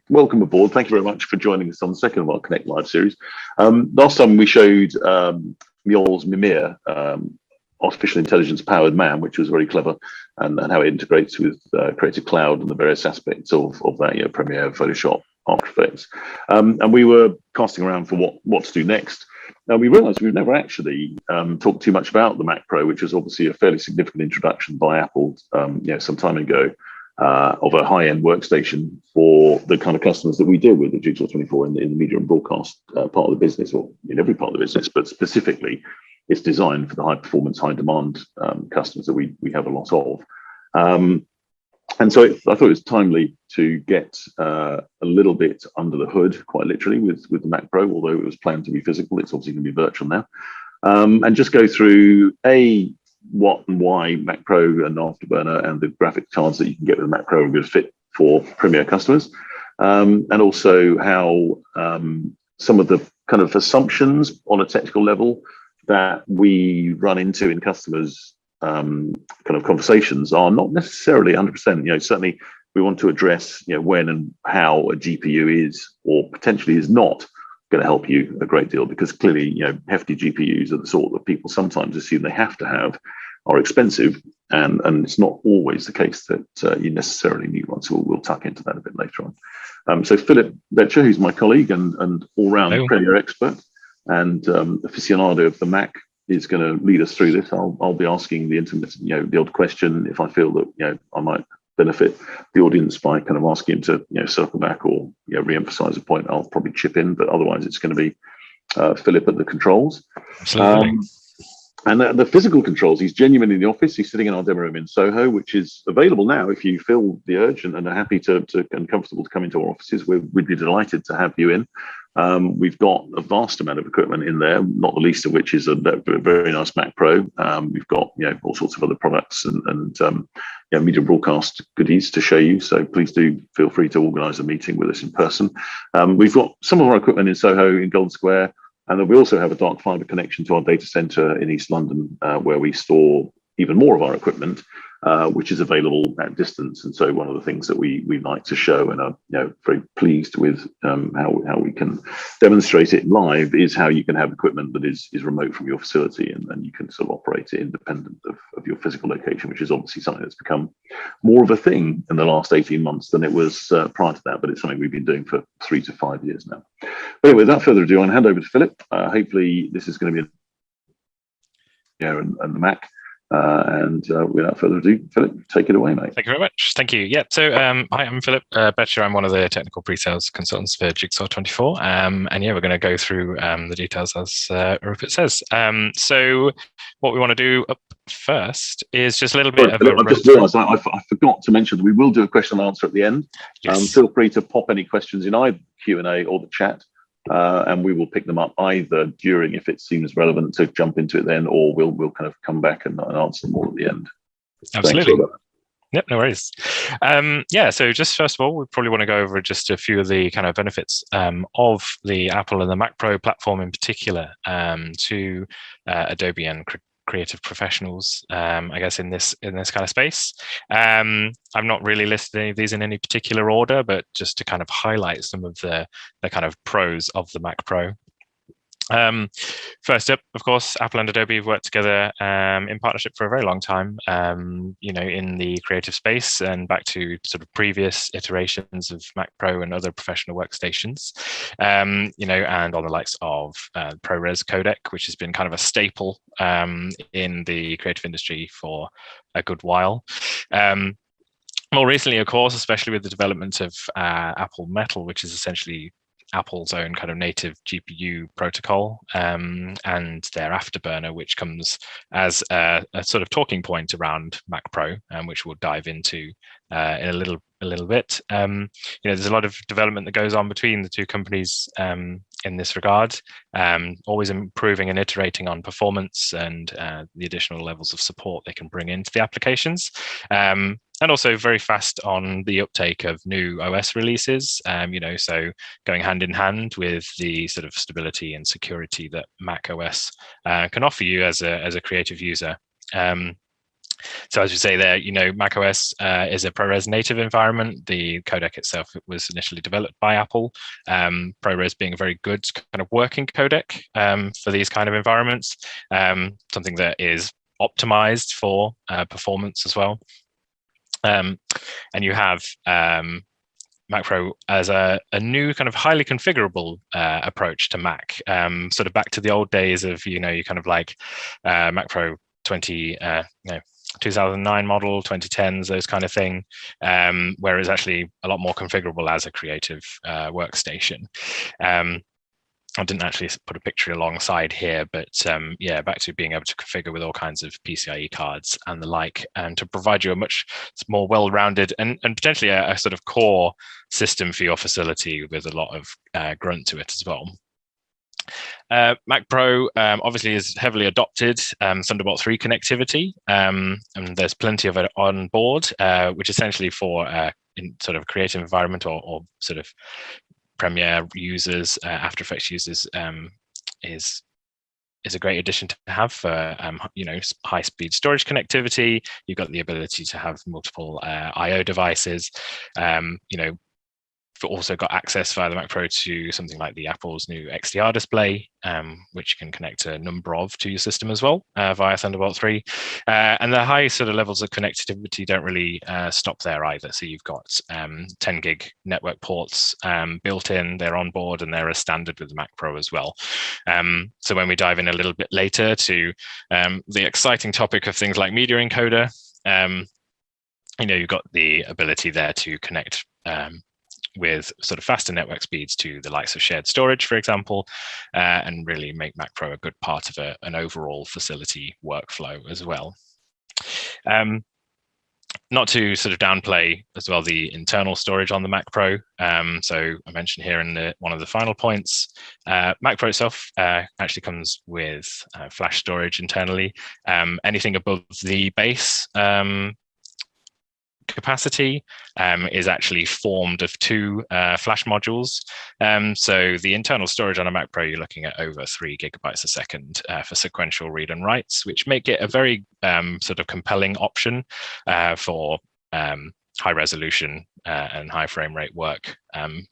welcome aboard. Thank you very much for joining us on the second of our Connect Live series. Last time we showed Mjol's Mimir, artificial intelligence powered man, which was very clever, and how it integrates with Creative Cloud and the various aspects of that, Premiere, Photoshop, After Effects. And we were casting around for what to do next. Now we realized we've never actually talked too much about the Mac Pro, which was obviously a fairly significant introduction by Apple, some time ago, of a high-end workstation for the kind of customers that we deal with at Jigsaw 24 in the media and broadcast part of the business, or in every part of the business, but specifically it's designed for the high performance, high demand customers that we have a lot of. And so I thought it was timely to get a little bit under the hood, quite literally, with the Mac Pro, although it was planned to be physical. It's obviously going to be virtual now. And just go through what and why Mac Pro and Afterburner and the graphic cards that you can get with the Mac Pro are a good fit for Premiere customers. And also how some of the kind of assumptions on a technical level that we run into in customers' kind of conversations are not necessarily 100%. Certainly we want to address when and how a GPU is or potentially is not going to help you a great deal, because clearly hefty GPUs are the sort that people sometimes assume they have to have, are expensive, and it's not always the case that you necessarily need one. So we'll tuck into that a bit later on. So Phillip Boettcher, who's my colleague and all-round Premiere expert and aficionado of the Mac, is going to lead us through this. I'll be asking the intermittent, the odd question if I feel that I might benefit the audience by kind of asking him to circle back or re-emphasize a point. I'll probably chip in, but otherwise it's going to be Phillip at the controls. Absolutely. And the physical controls, he's genuinely in the office. He's sitting in our demo room in Soho, which is available now if you feel the urge and are happy and comfortable to come into our offices. We'd be delighted to have you in. We've got a vast amount of equipment in there, not the least of which is a very nice Mac Pro. We've got all sorts of other products and media broadcast goodies to show you. So please do feel free to organise a meeting with us in person. We've got some of our equipment in Soho in Golden Square. And then we also have a dark fiber connection to our data center in East London, where we store even more of our equipment, which is available at distance. And so one of the things that we like to show and are very pleased with how we can demonstrate it live is how you can have equipment that is remote from your facility, and you can sort of operate it independent of your physical location, which is obviously something that's become more of a thing in the last 18 months than it was prior to that, but it's something we've been doing for 3 to 5 years now. But anyway, without further ado, I'll hand over to Phillip. Hopefully this is going to be and the Mac. And without further ado, Phillip, take it away, mate. Thank you very much. Thank you. Yeah. So, hi, I'm Phillip Boettcher. I'm one of the technical pre-sales consultants for Jigsaw 24. And we're going to go through the details as Rupert says. So, what we want to do up first is just a little bit of a... I just realised I forgot to mention that we will do a question and answer at the end. Yes. Feel free to pop any questions in either Q&A or the chat. And we will pick them up either during, if it seems relevant to jump into it then, or we'll kind of come back and answer them all at the end. Absolutely. Yep, no worries. So just first of all, we probably want to go over just a few of the kind of benefits of the Apple and the Mac Pro platform in particular to Adobe and creative professionals, I guess, in this kind of space. I've not really listed any of these in any particular order, but just to kind of highlight some of the kind of pros of the Mac Pro. First up, of course, Apple and Adobe have worked together in partnership for a very long time, in the creative space and back to sort of previous iterations of Mac Pro and other professional workstations, and on the likes of ProRes codec, which has been kind of a staple in the creative industry for a good while. More recently, of course, especially with the development of Apple Metal, which is essentially Apple's own kind of native GPU protocol, and their Afterburner, which comes as a sort of talking point around Mac Pro, which we'll dive into in a little bit. There's a lot of development that goes on between the two companies in this regard, always improving and iterating on performance and the additional levels of support they can bring into the applications. And also very fast on the uptake of new OS releases, so going hand in hand with the sort of stability and security that Mac OS can offer you as a creative user. So as you say there, macOS is a ProRes native environment. The codec itself was initially developed by Apple. ProRes being a very good kind of working codec for these kind of environments, something that is optimized for performance as well. And you have Mac Pro as a new kind of highly configurable approach to Mac, sort of back to the old days of, you kind of like Mac Pro 2009 model, 2010s, those kind of thing, where it's actually a lot more configurable as a creative workstation. I didn't actually put a picture alongside here, but yeah, back to being able to configure with all kinds of PCIe cards and the like, and to provide you a much more well-rounded and potentially a sort of core system for your facility with a lot of grunt to it as well. Mac Pro obviously is heavily adopted Thunderbolt 3 connectivity, and there's plenty of it on board, which essentially for in sort of creative environment or sort of Premiere users, After Effects users, is a great addition to have for high-speed storage connectivity. You've got the ability to have multiple I/O devices. Also got access via the Mac Pro to something like the Apple's new XDR display, which can connect a number of to your system as well via Thunderbolt 3. And the high sort of levels of connectivity don't really stop there either. So you've got 10 gig network ports built in, they're on board, and they're a standard with the Mac Pro as well. So when we dive in a little bit later to the exciting topic of things like media encoder, you've got the ability there to connect with sort of faster network speeds to the likes of shared storage, for example, and really make Mac Pro a good part of an overall facility workflow as well. Not to sort of downplay as well the internal storage on the Mac Pro. So I mentioned here in one of the final points, Mac Pro itself actually comes with flash storage internally. Anything above the base capacity is actually formed of two flash modules. So the internal storage on a Mac Pro, you're looking at over 3 gigabytes a second for sequential read and writes, which make it a very sort of compelling option for high resolution and high frame rate work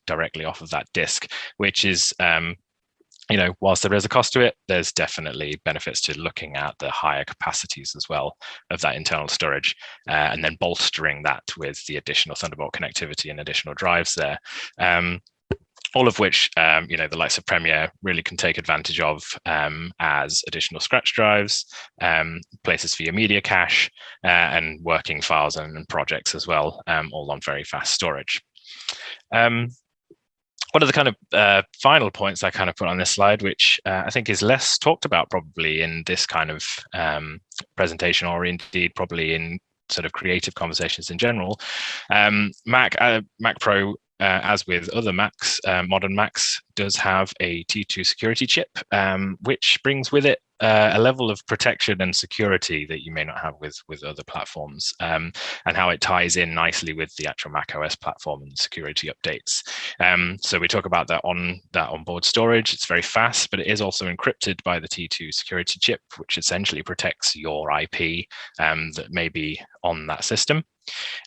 directly off of that disk, which is whilst there is a cost to it, there's definitely benefits to looking at the higher capacities as well of that internal storage, and then bolstering that with the additional Thunderbolt connectivity and additional drives there. All of which, the likes of Premiere really can take advantage of as additional scratch drives, places for your media cache, and working files and projects as well, all on very fast storage. One of the kind of final points I kind of put on this slide, which I think is less talked about probably in this kind of presentation, or indeed probably in sort of creative conversations in general, Mac Pro, as with other Macs, modern Macs, does have a T2 security chip, which brings with it a level of protection and security that you may not have with other platforms, and how it ties in nicely with the actual Mac OS platform and security updates. So we talk about that onboard storage. It's very fast, but it is also encrypted by the T2 security chip, which essentially protects your IP that may be on that system.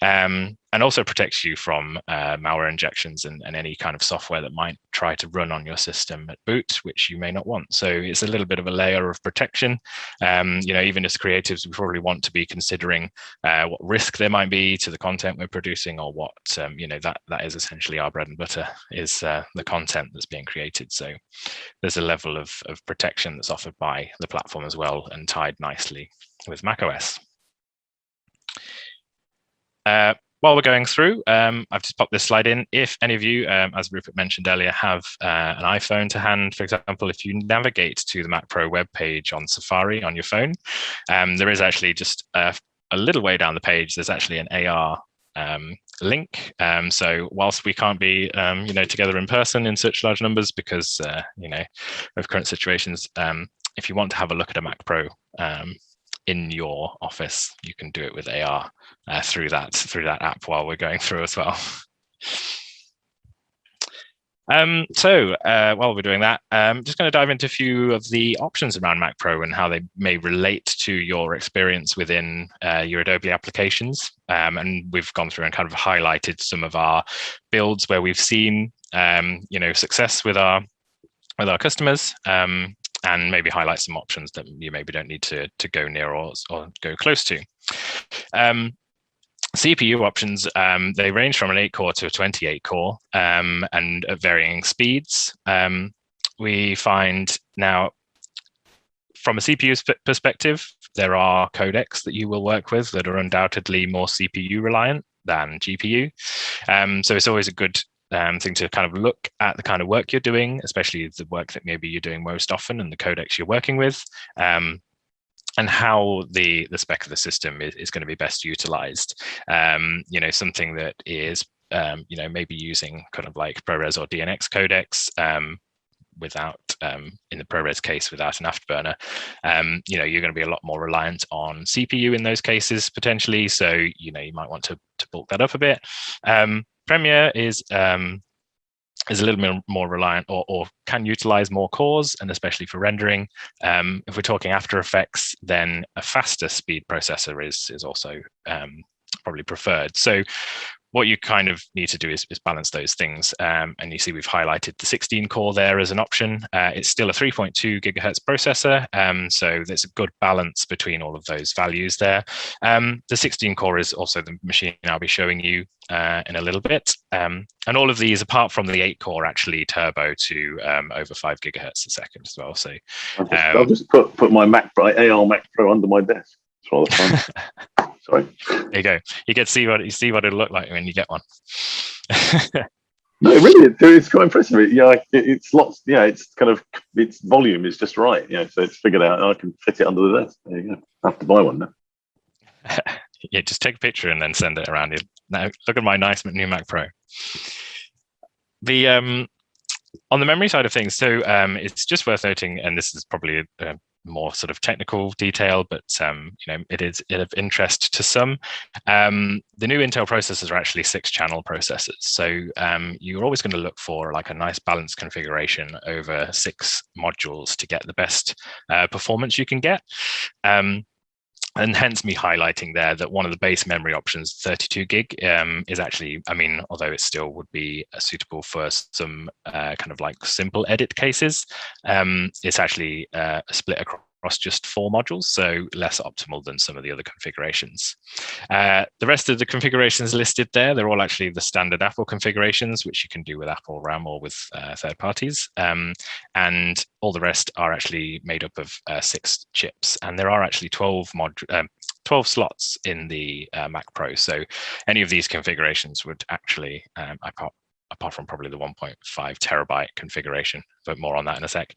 And also protects you from malware injections and any kind of software that might try to run on your system at boot, which you may not want. So it's a little bit of a layer of protection. Even as creatives, we probably want to be considering what risk there might be to the content we're producing, or what that is essentially our bread and butter, is the content that's being created. So there's a level of protection that's offered by the platform as well, and tied nicely with macOS. While we're going through, I've just popped this slide in. If any of you, as Rupert mentioned earlier, have an iPhone to hand, for example, if you navigate to the Mac Pro webpage on Safari on your phone, there is actually just a little way down the page, there's actually an AR link. So whilst we can't be together in person in such large numbers because of current situations, if you want to have a look at a Mac Pro in your office, you can do it with AR through that app while we're going through as well. While we're doing that, I'm just going to dive into a few of the options around Mac Pro and how they may relate to your experience within your Adobe applications. And we've gone through and kind of highlighted some of our builds where we've seen, success with our customers, and maybe highlight some options that you maybe don't need to go near or go close to. CPU options, they range from an 8-core to a 28-core, and at varying speeds. We find now, from a CPU perspective, there are codecs that you will work with that are undoubtedly more CPU reliant than GPU. So it's always a good thing to kind of look at the kind of work you're doing, especially the work that maybe you're doing most often and the codecs you're working with. And how the spec of the system is going to be best utilized. Something that is, maybe using kind of like ProRes or DNX codecs, without, in the ProRes case, without an Afterburner, you're going to be a lot more reliant on CPU in those cases potentially. So, you might want to bulk that up a bit. Premiere is a little bit more reliant or can utilize more cores, and especially for rendering. If we're talking After Effects, then a faster speed processor is also probably preferred. So what you kind of need to do is balance those things. And you see we've highlighted the 16 core there as an option. It's still a 3.2 gigahertz processor. So there's a good balance between all of those values there. The 16 core is also the machine I'll be showing you in a little bit. And all of these, apart from the 8 core, actually turbo to over 5 gigahertz a second as well. So I'll just put my AR Mac Pro under my desk. It's rather fun. Sorry. There you go. You get to see what it'll look like when you get one. No, really, it's quite impressive. It's lots. Yeah, it's kind of, its volume is just right. So it's figured out. I can fit it under the desk. There you go. I have to buy one now. Yeah, just take a picture and then send it around. Now look at my nice new Mac Pro. The on the memory side of things, so it's just worth noting, and this is probably a more sort of technical detail, but it is of interest to some. The new Intel processors are actually 6-channel processors, so you're always going to look for like a nice balanced configuration over 6 modules to get the best performance you can get. And hence me highlighting there that one of the base memory options, 32 gig, is actually, although it still would be suitable for some kind of like simple edit cases, it's actually split across just 4 modules, so less optimal than some of the other configurations. The rest of the configurations listed there, they're all actually the standard Apple configurations, which you can do with Apple RAM or with third parties. And all the rest are actually made up of 6 chips. And there are actually 12 slots in the Mac Pro. So any of these configurations would actually, apart from probably the 1.5 terabyte configuration, but more on that in a sec,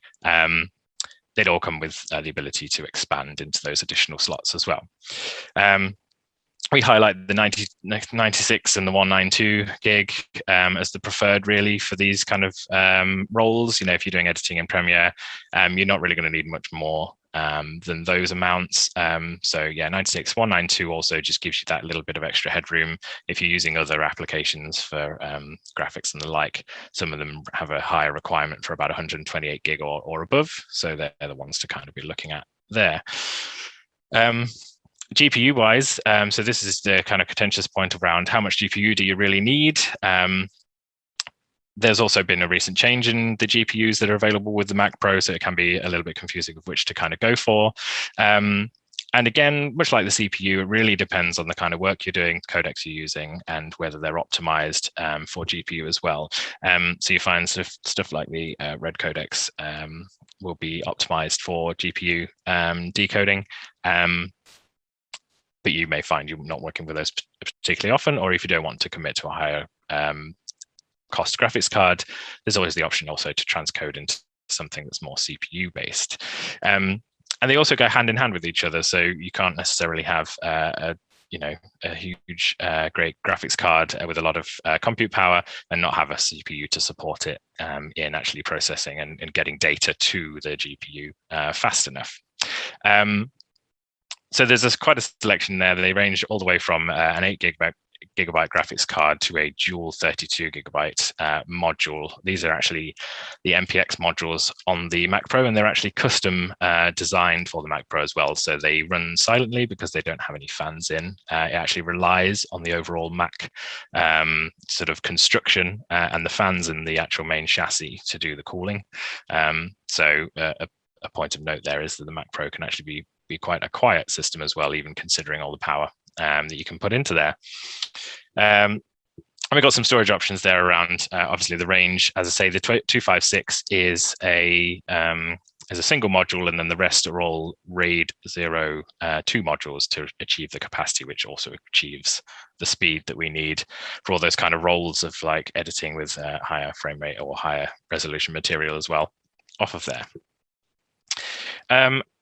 they'd all come with the ability to expand into those additional slots as well. We highlight the 96 and the 192 gig as the preferred really for these kind of roles. If you're doing editing in Premiere, you're not really going to need much more than those amounts. So yeah, 96, 192 also just gives you that little bit of extra headroom if you're using other applications for graphics and the like. Some of them have a higher requirement for about 128 gig or above, so they're the ones to kind of be looking at there. GPU wise, so this is the kind of contentious point around how much GPU do you really need. There's also been a recent change in the GPUs that are available with the Mac Pro, so it can be a little bit confusing of which to kind of go for. And again, much like the CPU, it really depends on the kind of work you're doing, codecs you're using, and whether they're optimized for GPU as well. So you find stuff like the red codecs will be optimized for GPU decoding. But you may find you're not working with those particularly often, or if you don't want to commit to a higher cost graphics card, there's always the option also to transcode into something that's more CPU based. And they also go hand in hand with each other. So you can't necessarily have a huge, great graphics card with a lot of compute power and not have a CPU to support it in actually processing and getting data to the GPU fast enough. So there's quite a selection there. They range all the way from an 8 gig gigabyte graphics card to a dual 32 gigabyte module. These are actually the MPX modules on the Mac Pro, and they're actually custom designed for the Mac Pro as well. So they run silently because they don't have any fans in. It actually relies on the overall Mac sort of construction and the fans in the actual main chassis to do the cooling. So a point of note there is that the Mac Pro can actually be quite a quiet system as well, even considering all the power that you can put into there. And we've got some storage options there around, obviously the range. As I say, the 256 is a single module, and then the rest are all RAID 2 modules to achieve the capacity, which also achieves the speed that we need for all those kind of roles of like editing with higher frame rate or higher resolution material as well off of there.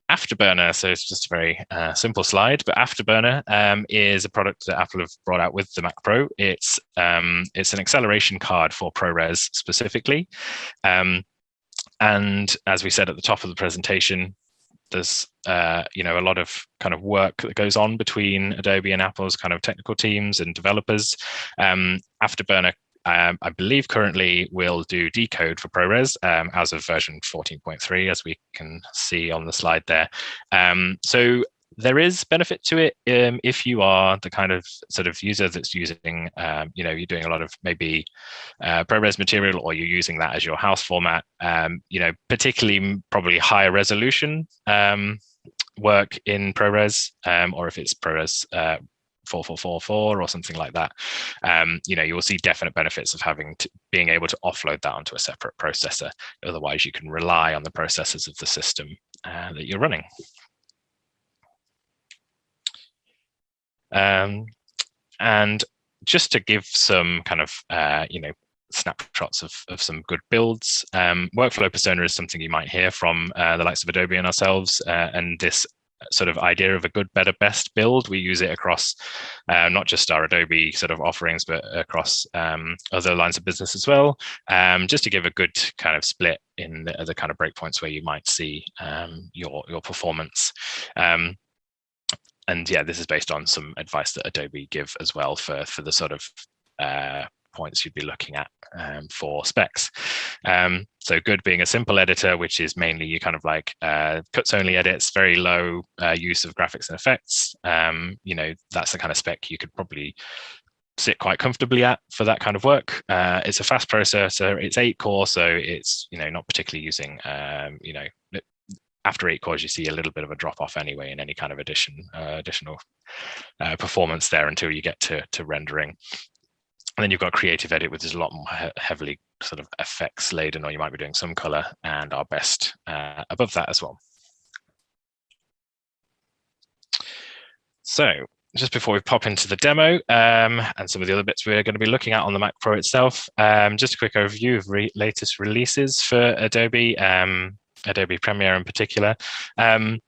Afterburner, so it's just a very simple slide, but Afterburner is a product that Apple have brought out with the Mac Pro. It's an acceleration card for ProRes specifically. And as we said at the top of the presentation, there's a lot of kind of work that goes on between Adobe and Apple's kind of technical teams and developers. Afterburner, I believe, currently will do decode for ProRes as of version 14.3, as we can see on the slide there. So there is benefit to it if you are the kind of sort of user that's using, you're doing a lot of maybe ProRes material, or you're using that as your house format, particularly probably higher resolution work in ProRes, or if it's ProRes 4444 or something like that, you will see definite benefits of being able to offload that onto a separate processor. Otherwise, you can rely on the processors of the system that you're running. And just to give some kind of snapshots of some good builds, workflow persona is something you might hear from the likes of Adobe and ourselves, and this sort of idea of a good, better, best build. We use it across not just our Adobe sort of offerings, but across other lines of business as well, just to give a good kind of split in the kind of breakpoints where you might see your performance. And yeah, this is based on some advice that Adobe give as well for the sort of points you'd be looking at for specs. So good being a simple editor, which is mainly you kind of like cuts only edits, very low use of graphics and effects. That's the kind of spec you could probably sit quite comfortably at for that kind of work. It's a fast processor, it's 8 core, so it's not particularly using after 8 cores, you see a little bit of a drop off anyway in any kind of additional performance there until you get to rendering. And then you've got Creative Edit, which is a lot more heavily sort of effects laden, or you might be doing some color, and our best above that as well. So just before we pop into the demo and some of the other bits we're going to be looking at on the Mac Pro itself, just a quick overview of latest releases for Adobe. Adobe Premiere in particular, and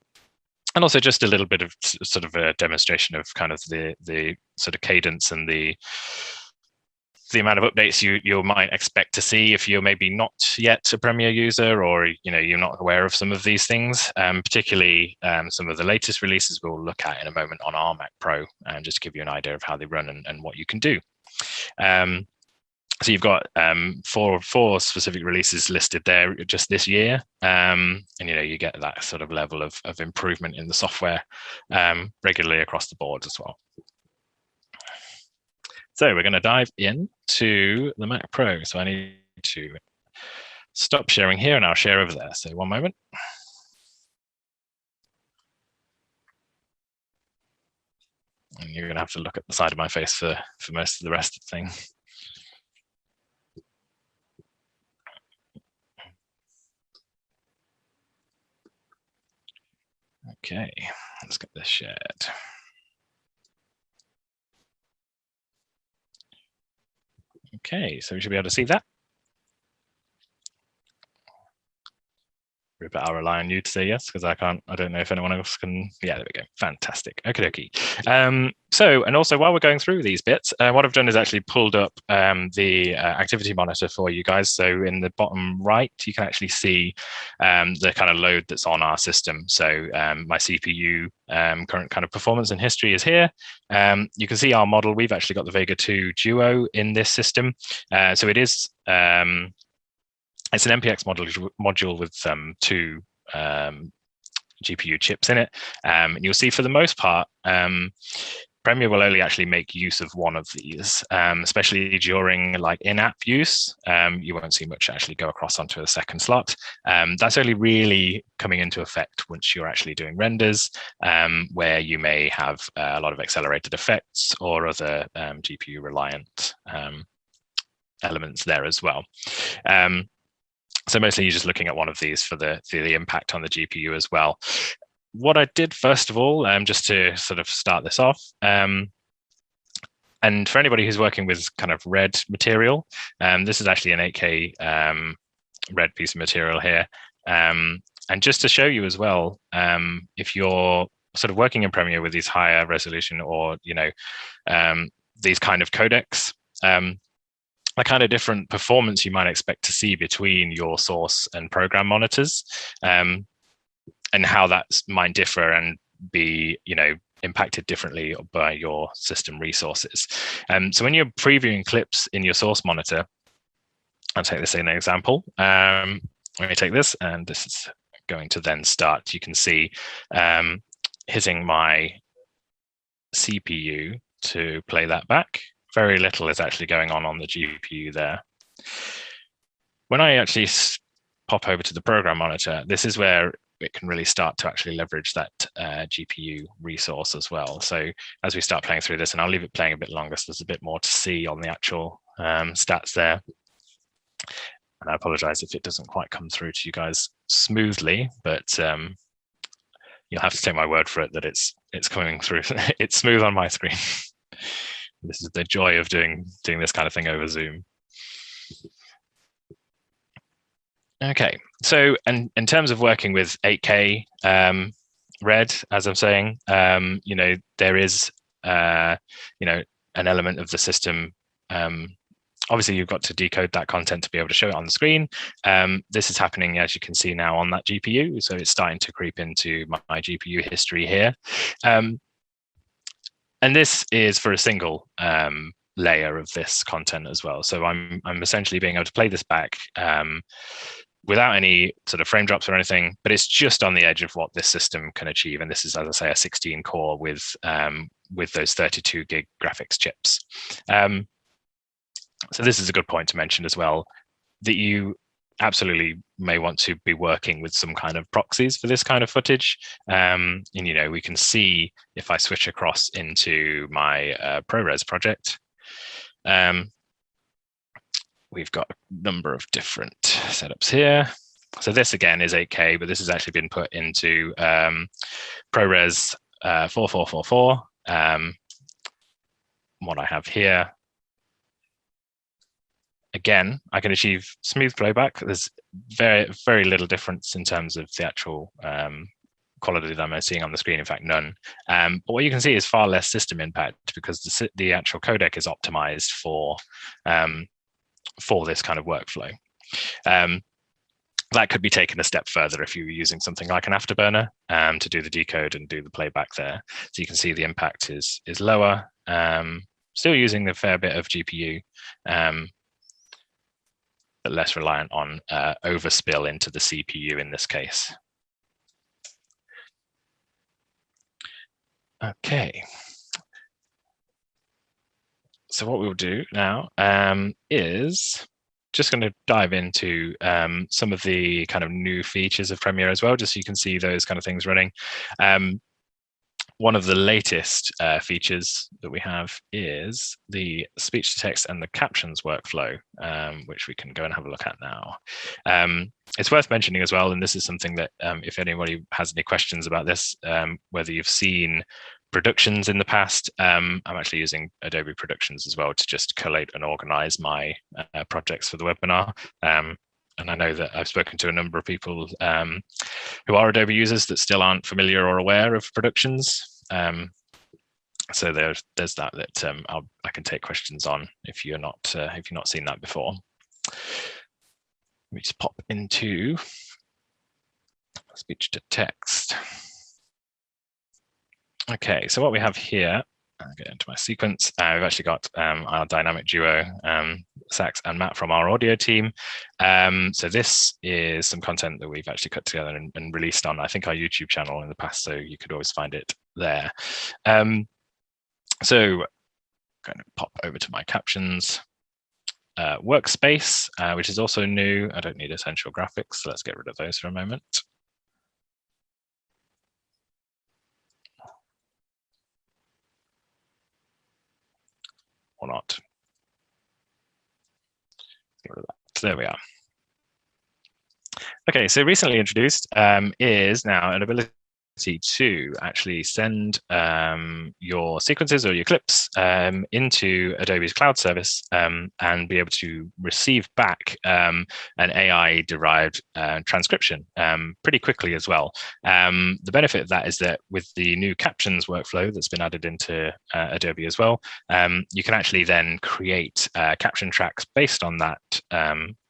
also just a little bit of sort of a demonstration of kind of the sort of cadence and the amount of updates you might expect to see if you're maybe not yet a Premiere user, or you're not aware of some of these things. Particularly some of the latest releases we'll look at in a moment on our Mac Pro, just to give you an idea of how they run and what you can do. So you've got four specific releases listed there just this year, and you get that sort of level of improvement in the software regularly across the board as well. So we're going to dive into the Mac Pro. So I need to stop sharing here, and I'll share over there. So one moment. And you're going to have to look at the side of my face for most of the rest of the thing. Okay, let's get this shared. Okay, so we should be able to see that. Rupert, I'll rely on you to say yes, because I don't know if anyone else can. Yeah, there we go. Fantastic. Okie dokie. So, and also while we're going through these bits, what I've done is actually pulled up the activity monitor for you guys. So in the bottom right, you can actually see the kind of load that's on our system. So my CPU current kind of performance and history is here. You can see our model. We've actually got the Vega 2 Duo in this system. So it is, it's an MPX module with two GPU chips in it. And you'll see for the most part, Premiere will only actually make use of one of these, especially during like in-app use. You won't see much actually go across onto a second slot. That's only really coming into effect once you're actually doing renders, where you may have a lot of accelerated effects or other GPU reliant elements there as well. So mostly you're just looking at one of these for the impact on the GPU as well. What I did first of all, just to sort of start this off, and for anybody who's working with kind of red material, this is actually an 8K red piece of material here. And just to show you as well, if you're sort of working in Premiere with these higher resolution or, you know, these kind of codecs, the kind of different performance you might expect to see between your source and program monitors, and how that might differ and be, you know, impacted differently by your system resources. So when you're previewing clips in your source monitor, I'll take this as an example. Let me take this, and this is going to then start. You can see hitting my CPU to play that back. Very little is actually going on the GPU there. When I actually pop over to the program monitor, this is where it can really start to actually leverage that GPU resource as well. So as we start playing through this, and I'll leave it playing a bit longer so there's a bit more to see on the actual stats there. And I apologize if it doesn't quite come through to you guys smoothly, but you'll have to take my word for it that it's coming through. It's smooth on my screen. This is the joy of doing this kind of thing over Zoom. Okay, so and in terms of working with 8K red, as I'm saying, you know, there is you know, an element of the system. Obviously, you've got to decode that content to be able to show it on the screen. This is happening, as you can see now, on that GPU. So it's starting to creep into my GPU history here. And this is for a single layer of this content as well. So I'm essentially being able to play this back without any sort of frame drops or anything, but it's just on the edge of what this system can achieve. And this is, as I say, a 16 core with those 32 gig graphics chips. So this is a good point to mention as well, that you absolutely may want to be working with some kind of proxies for this kind of footage. And, you know, we can see if I switch across into my ProRes project, we've got a number of different setups here. So this again is 8K, but this has actually been put into ProRes 4444. What I have here, again, I can achieve smooth playback. There's very little difference in terms of the actual quality that I'm seeing on the screen. In fact, none. But what you can see is far less system impact because the actual codec is optimized for this kind of workflow. That could be taken a step further if you were using something like an Afterburner to do the decode and do the playback there. So you can see the impact is lower. Still using a fair bit of GPU, but less reliant on overspill into the CPU in this case. Okay. So what we'll do now is just going to dive into some of the kind of new features of Premiere as well, just so you can see those kind of things running. One of the latest features that we have is the speech to text and the captions workflow, which we can go and have a look at now. It's worth mentioning as well, and this is something that if anybody has any questions about this, whether you've seen productions in the past, I'm actually using Adobe Productions as well to just collate and organize my projects for the webinar. and I know that I've spoken to a number of people who are Adobe users that still aren't familiar or aware of productions. So there's that I can take questions on if you're not seen that before. Let me just pop into speech to text. Okay, so what we have here, I'll get into my sequence. We've actually got our dynamic duo, Sax and Matt from our audio team. So this is some content that we've actually cut together and released on, I think, our YouTube channel in the past, so you could always find it there. So I'm going to pop over to my Captions workspace, which is also new. I don't need essential graphics, so let's get rid of those for a moment. Or not. Get rid of that. So there we are. Okay, so recently introduced is now an ability to actually send your sequences or your clips into Adobe's cloud service and be able to receive back an AI-derived transcription pretty quickly as well. The benefit of that is that with the new Captions workflow that's been added into Adobe as well, you can actually then create caption tracks based on that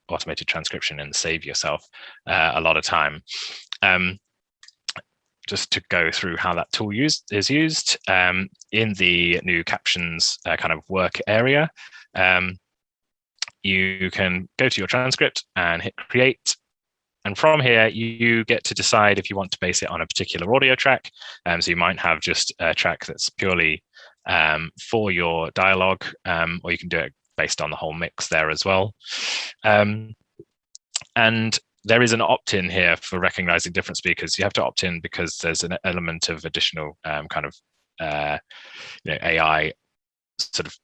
automated transcription and save yourself a lot of time. Just to go through how that tool is used in the new Captions kind of work area, you can go to your transcript and hit create. And from here, you get to decide if you want to base it on a particular audio track. So you might have just a track that's purely for your dialogue, or you can do it based on the whole mix there as well. And there is an opt-in here for recognizing different speakers. You have to opt in because there's an element of additional kind of AI sort of,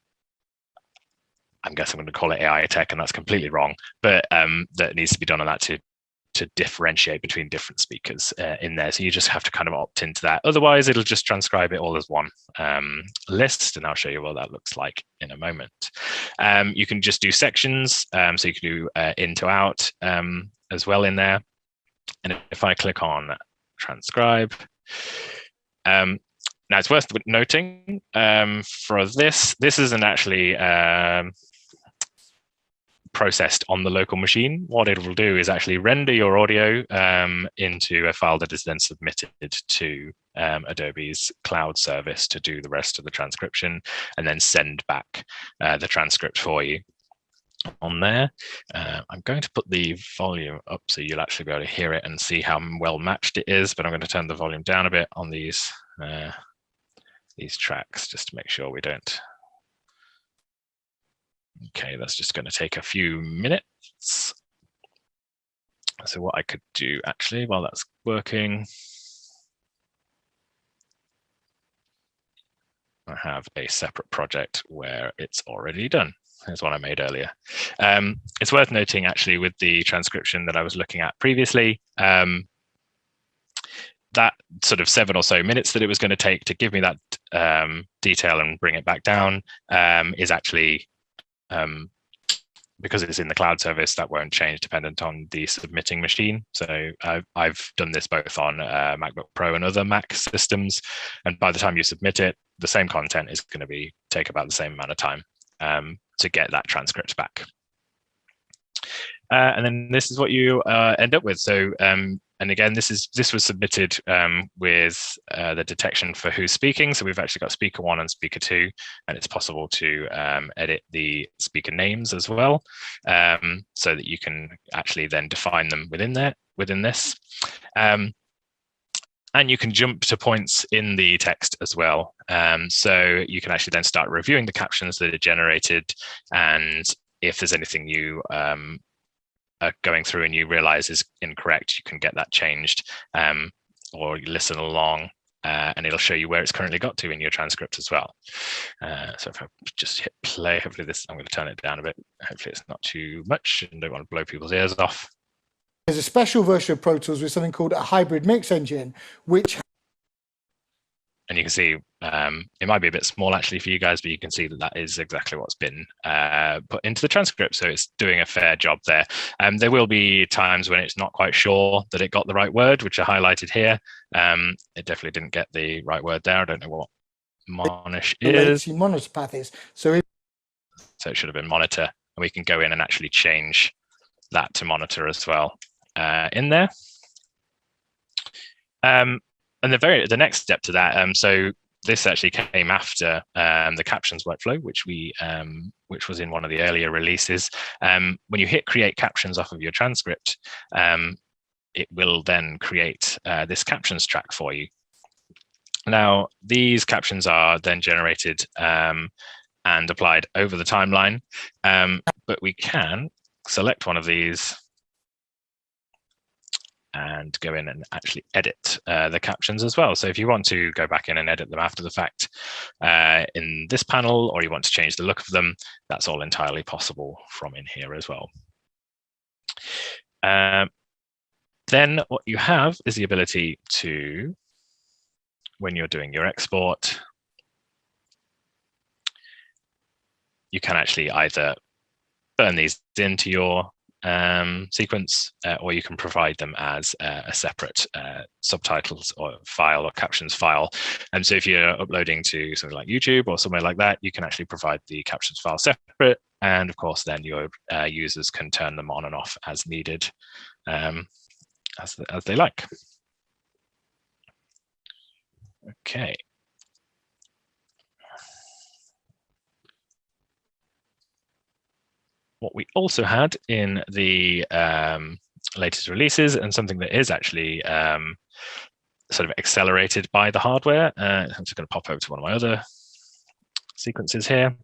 I guess I'm going to call it AI tech, and that's completely wrong, but that needs to be done on that to differentiate between different speakers in there. So you just have to kind of opt into that. Otherwise, it'll just transcribe it all as one list, and I'll show you what that looks like in a moment. You can just do sections, so you can do in to out as well in there. And if I click on transcribe, now it's worth noting for this isn't actually processed on the local machine. What it will do is actually render your audio into a file that is then submitted to Adobe's cloud service to do the rest of the transcription and then send back the transcript for you on there. I'm going to put the volume up so you'll actually be able to hear it and see how well matched it is, but I'm going to turn the volume down a bit on these tracks just to make sure we don't. Okay, that's just going to take a few minutes. So what I could do actually while that's working, I have a separate project where it's already done. Here's one I made earlier. It's worth noting actually with the transcription that I was looking at previously, that sort of 7 or so minutes that it was going to take to give me that detail and bring it back down is actually, because it's in the cloud service, that won't change dependent on the submitting machine. So I've done this both on MacBook Pro and other Mac systems. And by the time you submit it, the same content is going to take about the same amount of time to get that transcript back. And then this is what you end up with. So, and again, this was submitted with the detection for who's speaking. So we've actually got speaker 1 and speaker 2, and it's possible to edit the speaker names as well, so that you can actually then define them within this. And you can jump to points in the text as well. So you can actually then start reviewing the captions that are generated, and if there's anything you going through and you realize is incorrect, you can get that changed, or you listen along and it'll show you where it's currently got to in your transcript as well. So if I just hit play, hopefully I'm going to turn it down a bit. Hopefully it's not too much and don't want to blow people's ears off. There's a special version of Pro Tools with something called a hybrid mix engine, which and you can see it might be a bit small actually for you guys, but you can see that that is exactly what's been put into the transcript. So it's doing a fair job there. There will be times when it's not quite sure that it got the right word, which are highlighted here. It definitely didn't get the right word there. I don't know what monish is. Monitor path is. So it should have been monitor, and we can go in and actually change that to monitor as well in there. And the next step to that, so this actually came after the captions workflow, which was in one of the earlier releases. When you hit create captions off of your transcript, it will then create this captions track for you. Now, these captions are then generated and applied over the timeline, but we can select one of these and go in and actually edit the captions as well. So if you want to go back in and edit them after the fact in this panel, or you want to change the look of them, that's all entirely possible from in here as well. Then what you have is the ability to, when you're doing your export, you can actually either burn these into your sequence, or you can provide them as a separate subtitles or file or captions file. And so if you're uploading to something like YouTube or somewhere like that, you can actually provide the captions file separate. And of course, then your users can turn them on and off as needed, as they like. Okay. What we also had in the latest releases, and something that is actually sort of accelerated by the hardware, I'm just going to pop over to one of my other sequences here.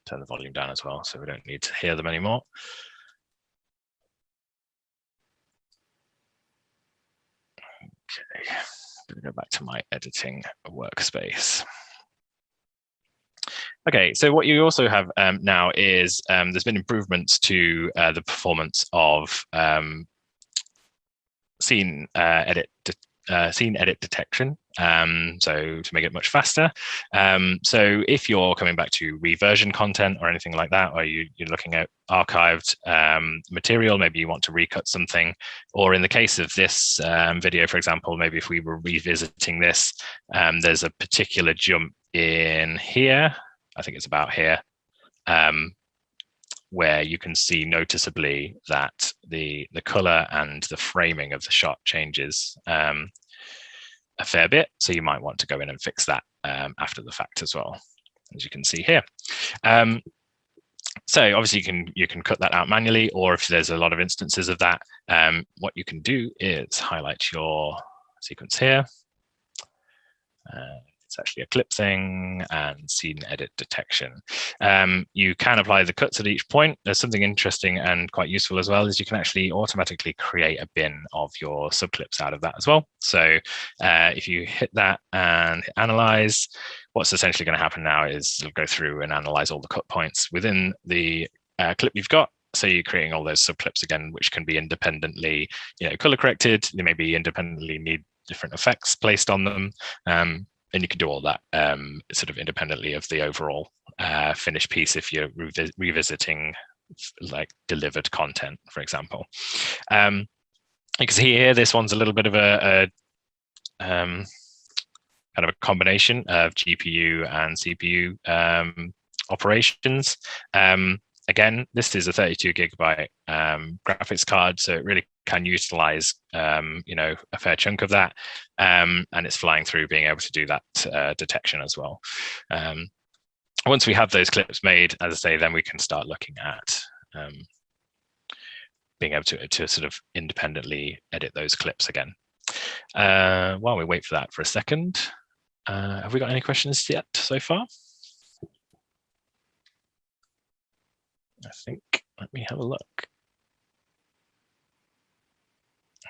Turn the volume down as well, so we don't need to hear them anymore. Okay, I'm going to go back to my editing workspace. Okay, so what you also have now is there's been improvements to the performance of scene edit detection, so to make it much faster. So if you're coming back to reversion content or anything like that, or you're looking at archived material, maybe you want to recut something, or in the case of this video, for example, maybe if we were revisiting this, there's a particular jump in here, I think it's about here, where you can see noticeably that the color and the framing of the shot changes a fair bit. So you might want to go in and fix that after the fact as well, as you can see here. So obviously you can cut that out manually, or if there's a lot of instances of that, what you can do is highlight your sequence here. It's actually a clip thing and scene edit detection. You can apply the cuts at each point. There's something interesting and quite useful as well, is you can actually automatically create a bin of your subclips out of that as well. So if you hit that and hit analyze, what's essentially going to happen now is it'll go through and analyze all the cut points within the clip you've got. So you're creating all those subclips again, which can be independently, color corrected. They maybe independently need different effects placed on them. And you can do all that sort of independently of the overall finished piece if you're revisiting like delivered content, for example. You can see here, this one's a little bit of a kind of a combination of GPU and CPU operations. Again, this is a 32 gigabyte graphics card, so it really can utilize a fair chunk of that, and it's flying through being able to do that detection as well. Once we have those clips made, as I say, then we can start looking at being able to sort of independently edit those clips again. While we wait for that for a second, have we got any questions yet so far? I think, let me have a look.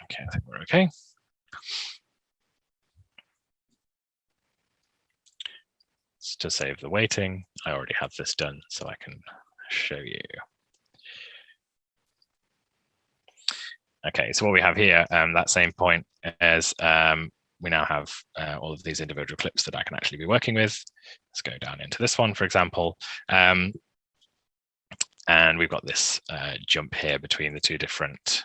Okay, I think we're okay. To save the waiting, I already have this done, so I can show you. Okay, so what we have here, that same point is we now have all of these individual clips that I can actually be working with. Let's go down into this one, for example. And we've got this jump here between the two different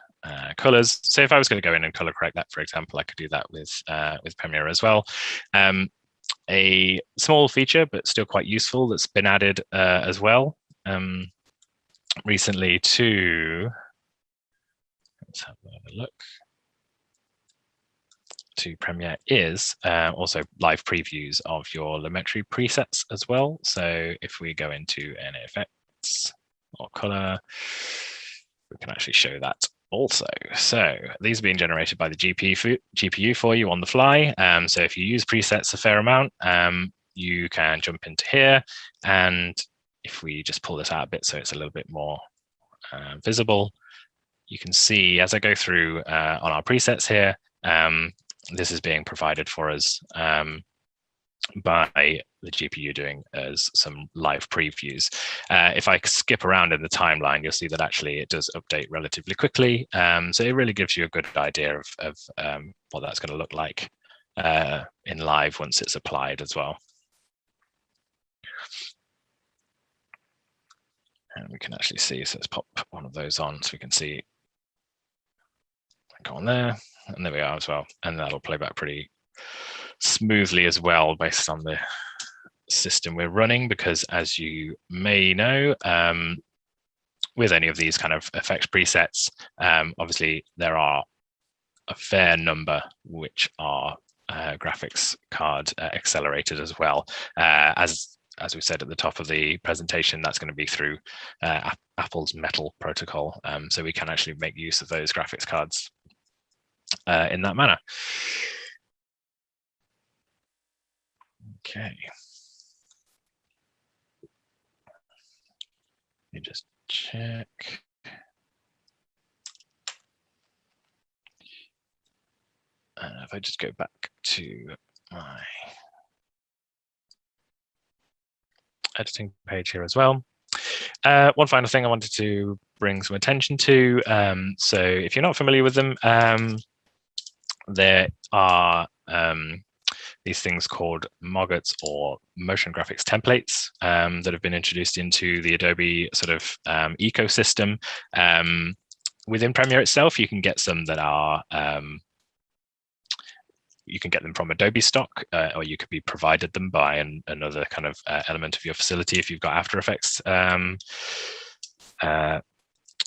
colors. So if I was going to go in and color correct that, for example, I could do that with Premiere as well. A small feature, but still quite useful, that's been added as well recently to, let's have a look, to Premiere is also live previews of your Lumetri presets as well. So if we go into any effects or color, we can actually show that also. So these are being generated by the GPU for you on the fly. So if you use presets a fair amount, you can jump into here. And if we just pull this out a bit so it's a little bit more visible, you can see as I go through on our presets here, this is being provided for us by the GPU doing as some live previews. If I skip around in the timeline, you'll see that actually it does update relatively quickly. So it really gives you a good idea of what that's going to look like in live once it's applied as well. And we can actually see, so let's pop one of those on so we can see, go on there, and there we are as well. And that'll play back pretty smoothly as well based on the system we're running, because as you may know, with any of these kind of effects presets, obviously there are a fair number which are graphics card accelerated as well. As we said at the top of the presentation, that's going to be through Apple's Metal protocol. So we can actually make use of those graphics cards in that manner. Okay. Let me just check. If I just go back to my editing page here as well. One final thing I wanted to bring some attention to. So if you're not familiar with them, there are these things called MOGUTs, or motion graphics templates, that have been introduced into the Adobe sort of ecosystem. Within Premiere itself, you can get some that are you can get them from Adobe stock, or you could be provided them by another kind of element of your facility if you've got After Effects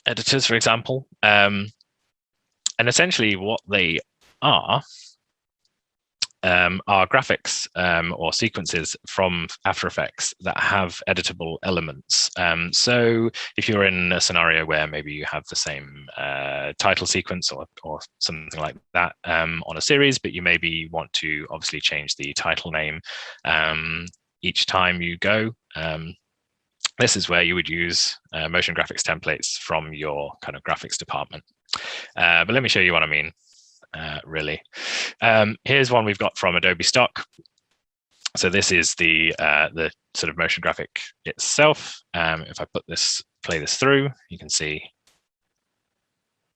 editors, for example. And essentially what they are graphics or sequences from After Effects that have editable elements. So if you're in a scenario where maybe you have the same title sequence or something like that on a series, but you maybe want to obviously change the title name each time you go, this is where you would use motion graphics templates from your kind of graphics department. But let me show you what I mean. Really. Here's one we've got from Adobe stock. So this is the sort of motion graphic itself. If I play this through, you can see,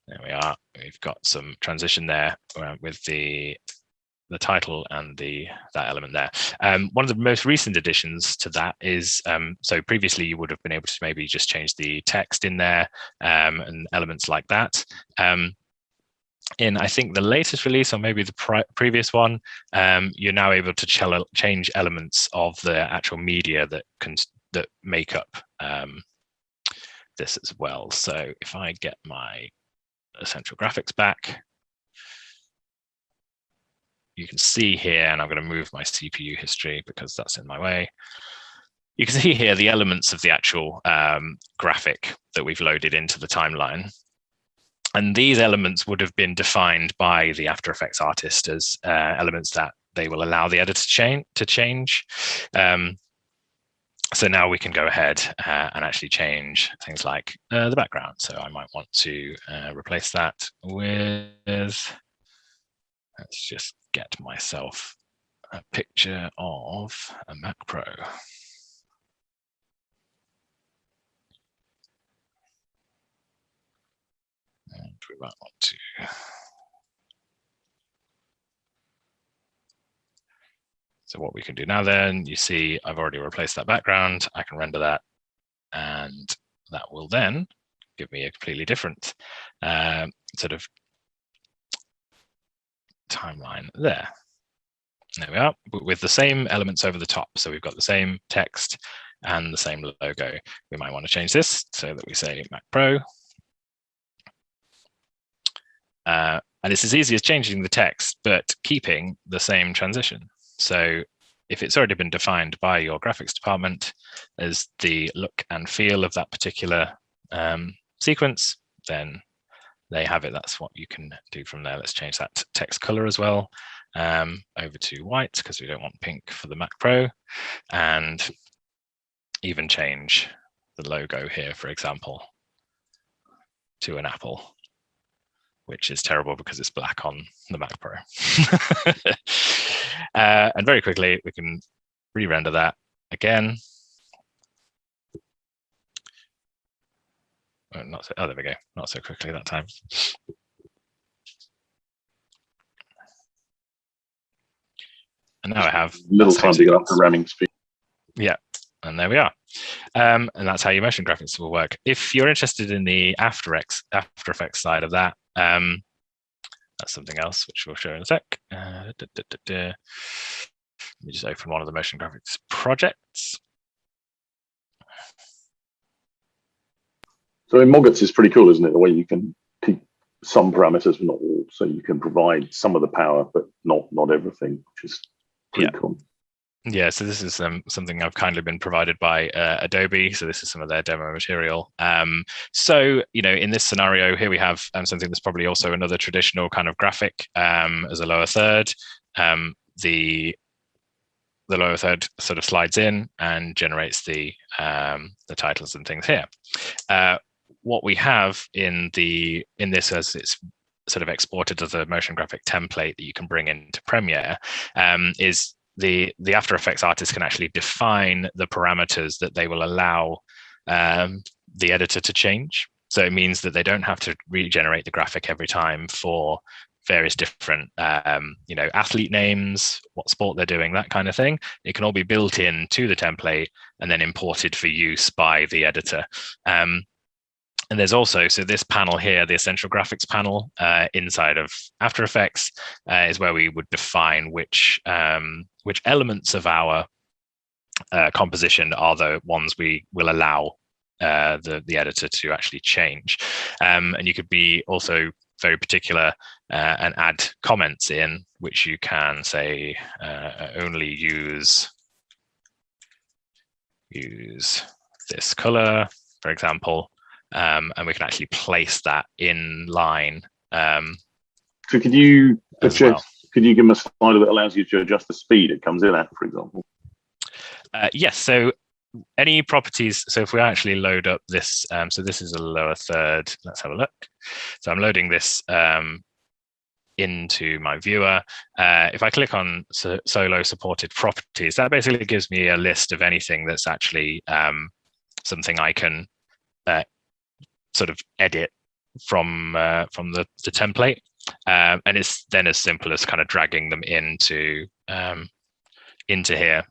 there we are. We've got some transition there with the title and that element there. One of the most recent additions to that is, so previously you would have been able to maybe just change the text in there and elements like that. In, I think, the latest release, or maybe the previous one, you're now able to change elements of the actual media that make up this as well. So if I get my essential graphics back, you can see here, and I'm going to move my CPU history because that's in my way. You can see here the elements of the actual graphic that we've loaded into the timeline. And these elements would have been defined by the After Effects artist as elements that they will allow the editor to change. So now we can go ahead and actually change things like the background. So I might want to replace that with, let's just get myself a picture of a Mac Pro. And we might want to So what we can do now then, you see I've already replaced that background. I can render that, and that will then give me a completely different sort of timeline there. There we are, but with the same elements over the top. So we've got the same text and the same logo. We might want to change this so that we say Mac Pro. And it's as easy as changing the text, but keeping the same transition. So if it's already been defined by your graphics department as the look and feel of that particular sequence, then they have it. That's what you can do from there. Let's change that text color as well, over to white, because we don't want pink for the Mac Pro, and even change the logo here, for example, to an apple, which is terrible because it's black on the Mac Pro. And very quickly, we can re-render that again. Oh, there we go. Not so quickly that time. And now I have little time to get up to ramming speed. Yeah, and there we are. And that's how your motion graphics will work. If you're interested in the After Effects side of that, that's something else which we'll show in a sec. Let me just open one of the motion graphics projects. So in Moggets is pretty cool, isn't it? The way you can keep some parameters, but not all. So you can provide some of the power, but not everything, which is pretty cool. Yeah, so this is something I've kindly been provided by Adobe. So this is some of their demo material. So, in this scenario here, we have something that's probably also another traditional kind of graphic as a lower third. The lower third sort of slides in and generates the titles and things here. What we have in this, as it's sort of exported as a motion graphic template that you can bring into Premiere, is the After Effects artist can actually define the parameters that they will allow the editor to change. So it means that they don't have to regenerate the graphic every time for various different, athlete names, what sport they're doing, that kind of thing. It can all be built into the template and then imported for use by the editor. And there's also, so this panel here, the Essential Graphics panel inside of After Effects is where we would define which elements of our composition are the ones we will allow the editor to actually change. And you could be also very particular and add comments in, which you can say only use this color, for example. And we can actually place that in line. So could you adjust? Could you give them a slider that allows you to adjust the speed it comes in at, for example? Yes. So any properties. So if we actually load up this, so this is a lower third. Let's have a look. So I'm loading this into my viewer. If I click on Solo supported properties, that basically gives me a list of anything that's actually something I can sort of edit from the template, and it's then as simple as kind of dragging them into here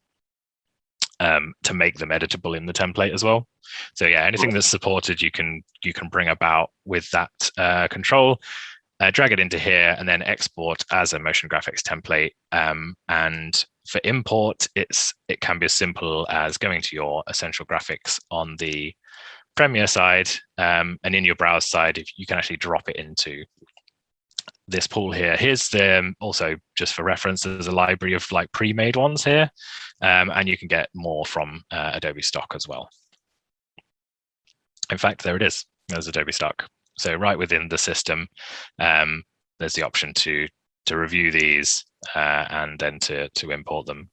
to make them editable in the template as well. So yeah, anything that's supported you can bring about with that control, drag it into here, and then export as a motion graphics template. And for import, it can be as simple as going to your Essential Graphics on the Premiere side, and in your browse side, if you can actually drop it into this pool here. Here's also just for reference, there's a library of like pre-made ones here, and you can get more from Adobe stock as well. In fact, there it is. There's Adobe stock. So right within the system, there's the option to review these and then to import them.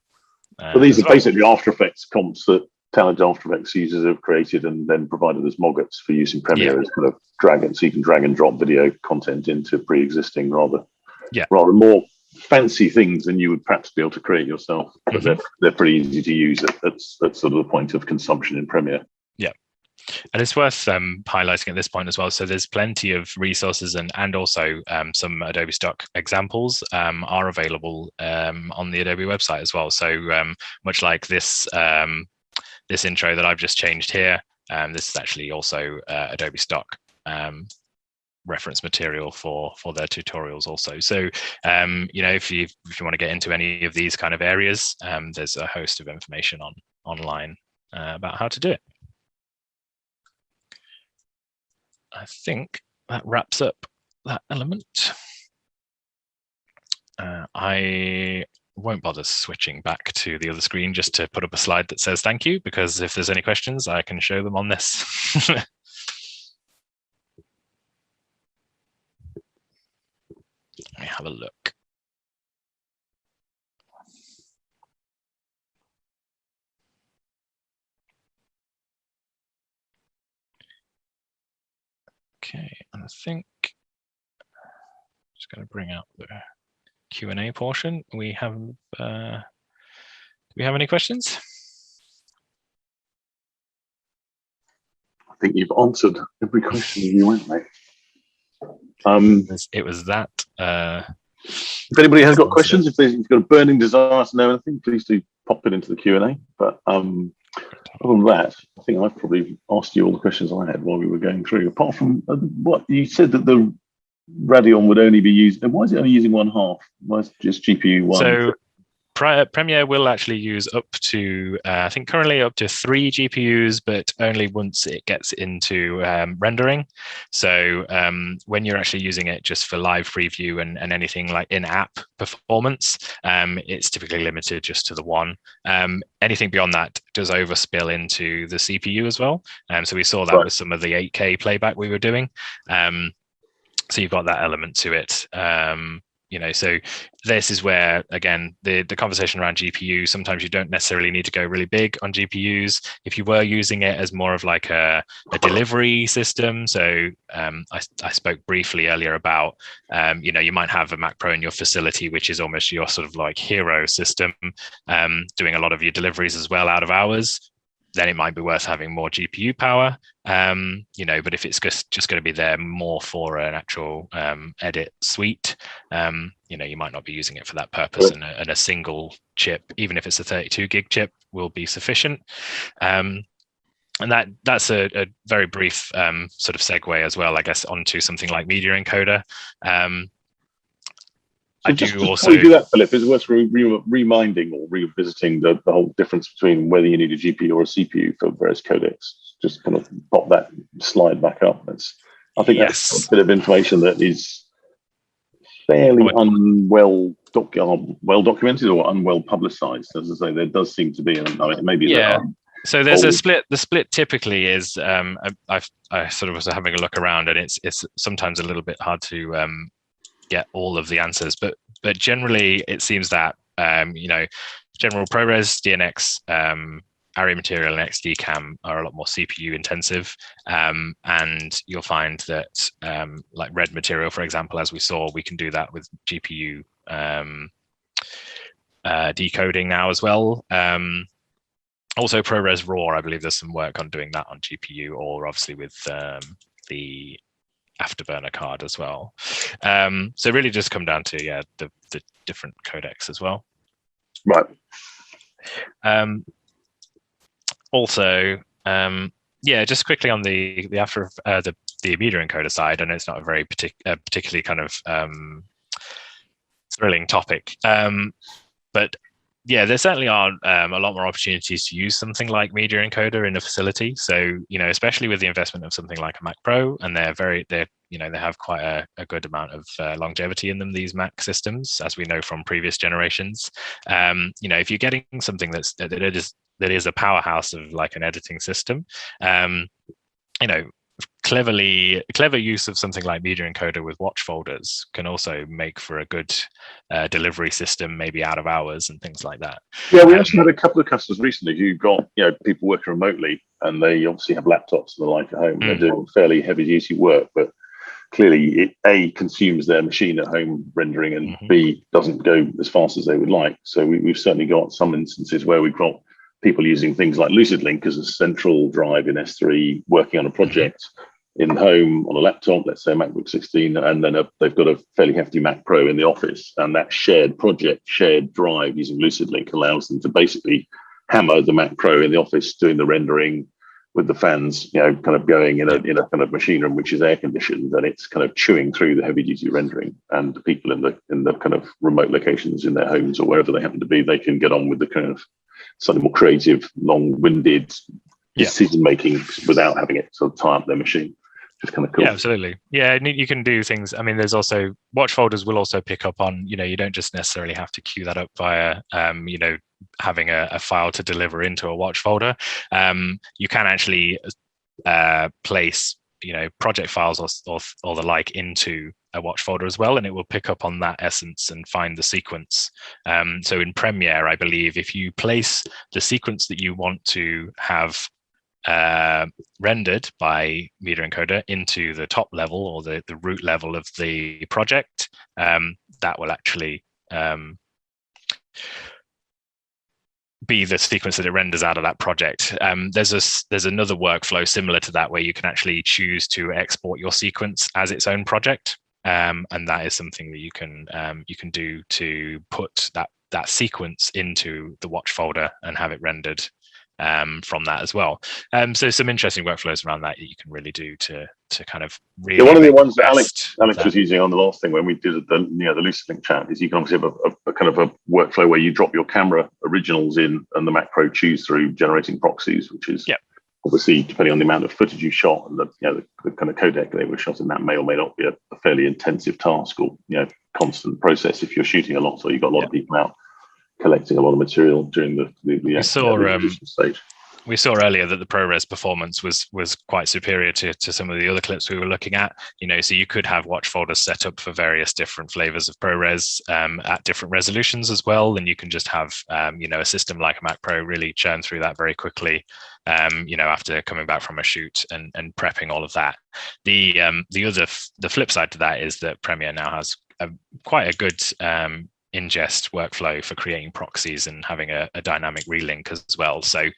Well, these are basically After Effects comps that talented After Effects users have created and then provided as Moggets for use in Premiere as kind of so you can drag and drop video content into pre-existing rather more fancy things than you would perhaps be able to create yourself. But they're pretty easy to use at sort of the point of consumption in Premiere. Yeah. And it's worth highlighting at this point as well. So there's plenty of resources and also some Adobe stock examples are available on the Adobe website as well. So much like this this intro that I've just changed here, this is actually also Adobe stock reference material for their tutorials also. So if you want to get into any of these kind of areas, there's a host of information online about how to do it. I think that wraps up that element. I won't bother switching back to the other screen just to put up a slide that says thank you, because if there's any questions, I can show them on this. Let me have a look. Okay, and I think just going to bring out the Q&A portion. Do we have any questions? I think you've answered every question you went, mate. It was that. If anybody has got questions, if you've got a burning desire to know anything, please do pop it into the Q&A. But other than that, I think I've probably asked you all the questions I had while we were going through. Apart from what you said, that the Radeon would only be used. And why is it only using one half? Why is it just GPU one? So Premiere will actually use up to, I think currently up to 3 GPUs, but only once it gets into rendering. So when you're actually using it just for live preview and anything like in-app performance, it's typically limited just to the one. Anything beyond that does overspill into the CPU as well. So we saw that with some of the 8K playback we were doing. So you've got that element to it. So this is where, again, the conversation around GPU, sometimes you don't necessarily need to go really big on GPUs. If you were using it as more of like a delivery system, so I spoke briefly earlier about, you might have a Mac Pro in your facility, which is almost your sort of like hero system, doing a lot of your deliveries as well out of hours. Then it might be worth having more GPU power, but if it's just going to be there more for an actual edit suite, you might not be using it for that purpose, and a single chip, even if it's a 32 gig chip, will be sufficient. And that's a very brief sort of segue as well, I guess, onto something like Media Encoder. Before you do that, Philip, it's worth reminding or revisiting the whole difference between whether you need a GPU or a CPU for various codecs. Just kind of pop that slide back up. I think that's a bit of information that is fairly well documented or unwell publicized. As I say, there does seem to be, maybe so there's a split. The split typically is, I sort of was having a look around, and it's sometimes a little bit hard to get all of the answers, but generally it seems that general ProRes, DNX, ARRI Material, and XDCAM are a lot more CPU intensive, and you'll find that like Red Material, for example, as we saw, we can do that with GPU decoding now as well. Also ProRes RAW, I believe there's some work on doing that on GPU, or obviously with the Afterburner card as well. So really just come down to the different codecs as well. Right. Also, just quickly on the Media Encoder side, I know it's not a very particularly kind of thrilling topic, but there certainly are a lot more opportunities to use something like Media Encoder in a facility. So, especially with the investment of something like a Mac Pro, and they have quite a good amount of longevity in them, these Mac systems, as we know from previous generations. If you're getting something that is a powerhouse of like an editing system, clever use of something like Media Encoder with watch folders can also make for a good delivery system, maybe out of hours and things like that. Yeah, we actually had a couple of customers recently who got people working remotely, and they obviously have laptops and the like at home. They're doing fairly heavy duty work, but clearly it A, consumes their machine at home rendering, and B, doesn't go as fast as they would like. So we've certainly got some instances where we've got people using things like LucidLink as a central drive in S3, working on a project in home on a laptop, let's say a MacBook 16, and then they've got a fairly hefty Mac Pro in the office, and that shared project, shared drive using LucidLink allows them to basically hammer the Mac Pro in the office doing the rendering with the fans, kind of going in a kind of machine room which is air conditioned, and it's kind of chewing through the heavy duty rendering. And the people in the kind of remote locations in their homes or wherever they happen to be, they can get on with the kind of slightly more creative, long-winded decision making without having it sort of tie up their machine. Just kind of cool. Yeah, absolutely. Yeah, you can do things. I mean, there's also watch folders will also pick up on, you don't just necessarily have to queue that up via, having a file to deliver into a watch folder. You can actually place, project files or the like into a watch folder as well, and it will pick up on that essence and find the sequence. So in Premiere, I believe if you place the sequence that you want to have rendered by Media Encoder into the top level or the root level of the project, that will actually be the sequence that it renders out of that project. There's another workflow similar to that where you can actually choose to export your sequence as its own project, and that is something that you can do to put that sequence into the watch folder and have it rendered from that as well. So some interesting workflows around that you can really do to kind of really. One of the ones that Alex was using on the last thing when we did the LucidLink chat is you can obviously have a kind of a workflow where you drop your camera originals in and the Mac Pro chews through generating proxies, which is obviously depending on the amount of footage you shot and the kind of codec they were shot in, that may or may not be a fairly intensive task or constant process if you're shooting a lot or you've got a lot of people out collecting a lot of material during the stage. We saw earlier that the ProRes performance was quite superior to some of the other clips we were looking at. So you could have watch folders set up for various different flavors of ProRes at different resolutions as well, and you can just have a system like a Mac Pro really churn through that very quickly. After coming back from a shoot and prepping all of that. The flip side to that is that Premiere now has quite a good ingest workflow for creating proxies and having a dynamic relink as well. So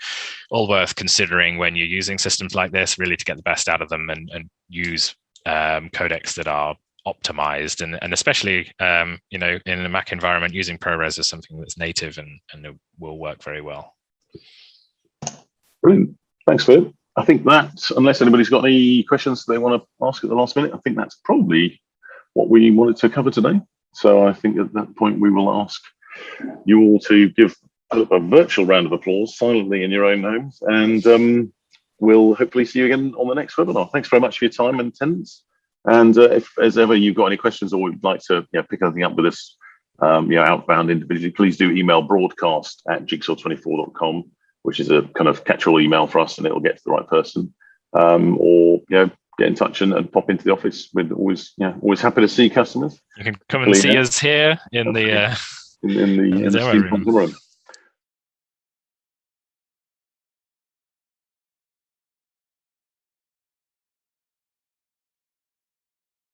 all worth considering when you're using systems like this, really to get the best out of them and use codecs that are optimized and especially in a Mac environment, using ProRes is something that's native and it will work very well. Brilliant. Thanks, Phil. I think that, unless anybody's got any questions they want to ask at the last minute, I think that's probably what we wanted to cover today. So I think at that point, we will ask you all to give Philip a virtual round of applause silently in your own homes. And we'll hopefully see you again on the next webinar. Thanks very much for your time and attendance. And if, as ever, you've got any questions or would like to pick anything up with us, outbound individually, please do email broadcast@jigsaw24.com, which is a kind of catch-all email for us, and it will get to the right person. Or get in touch and pop into the office. We're always happy to see customers. You can come and see us here in the demo room.